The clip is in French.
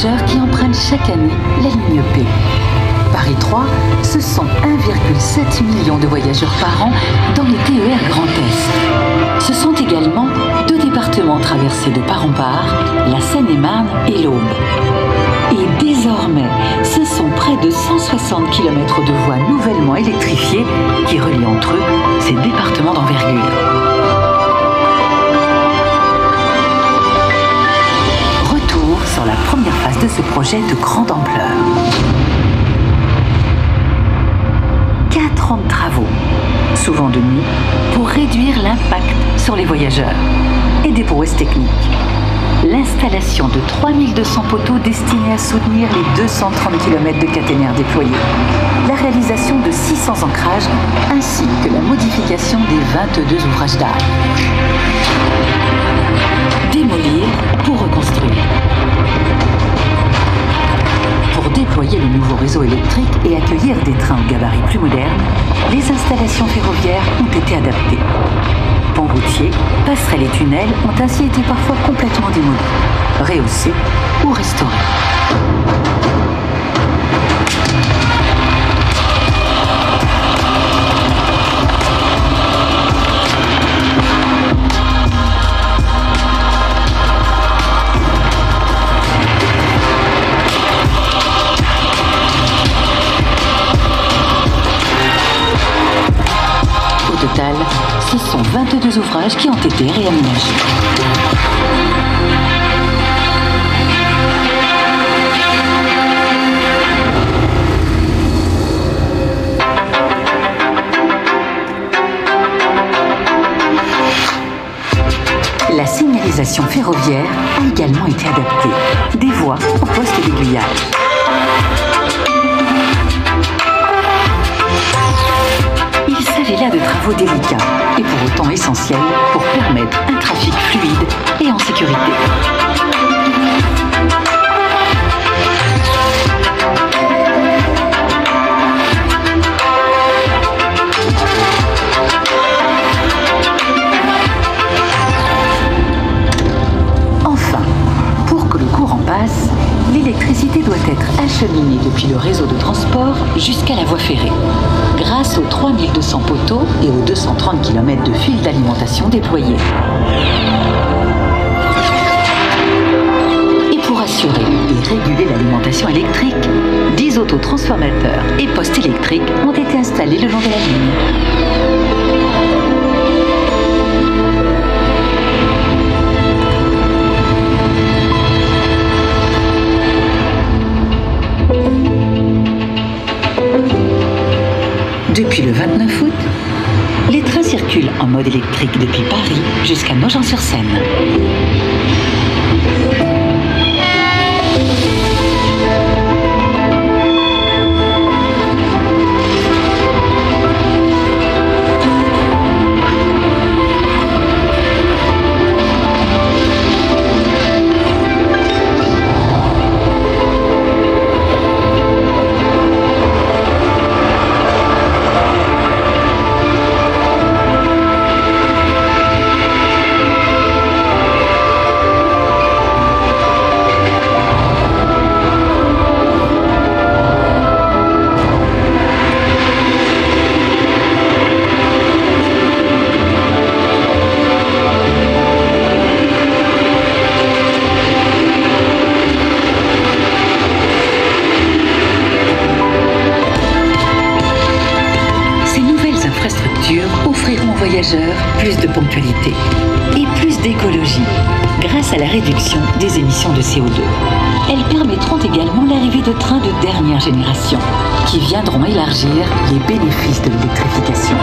voyageurs qui empruntent chaque année la ligne P. Paris 3, ce sont 1,7 million de voyageurs par an dans les TER Grand Est. Ce sont également 2 départements traversés de part en part, la Seine-et-Marne et l'Aube. Et désormais, ce sont près de 160 km de voies nouvellement électrifiées qui relient entre eux ces départements d'envergure. Retour sur la première phase de ce projet de grande ampleur. 4 ans de travaux, souvent de nuit, pour réduire l'impact sur les voyageurs. Et des prouesses techniques. L'installation de 3200 poteaux destinés à soutenir les 230 km de caténaires déployés. La réalisation de 600 ancrages, ainsi que la modification des 22 ouvrages d'art. Démolir pour reconstruire. Pour déployer le nouveau réseau électrique et accueillir des trains au gabarit plus moderne, les installations ferroviaires ont été adaptées. Ponts routiers, passerelles et tunnels ont ainsi été parfois complètement démolis, rehaussés ou restaurés. Au total, ce sont 22 ouvrages qui ont été réaménagés. La signalisation ferroviaire a également été adaptée. Des voies au poste d'aiguillage. Il s'agit là de travaux délicats et pour autant essentiels pour permettre un trafic fluide et en sécurité. Enfin, pour que le courant passe, l'électricité doit être acheminée depuis le réseau de transport jusqu'à la voie ferrée, grâce aux 3200 poteaux et aux 230 km de fils d'alimentation déployés. Et pour assurer et réguler l'alimentation électrique, 10 autotransformateurs et postes électriques ont été installés le long de la ligne. Depuis le 29 août, les trains circulent en mode électrique depuis Paris jusqu'à Nogent-sur-Seine. Offriront aux voyageurs plus de ponctualité et plus d'écologie grâce à la réduction des émissions de CO2. Elles permettront également l'arrivée de trains de dernière génération qui viendront élargir les bénéfices de l'électrification.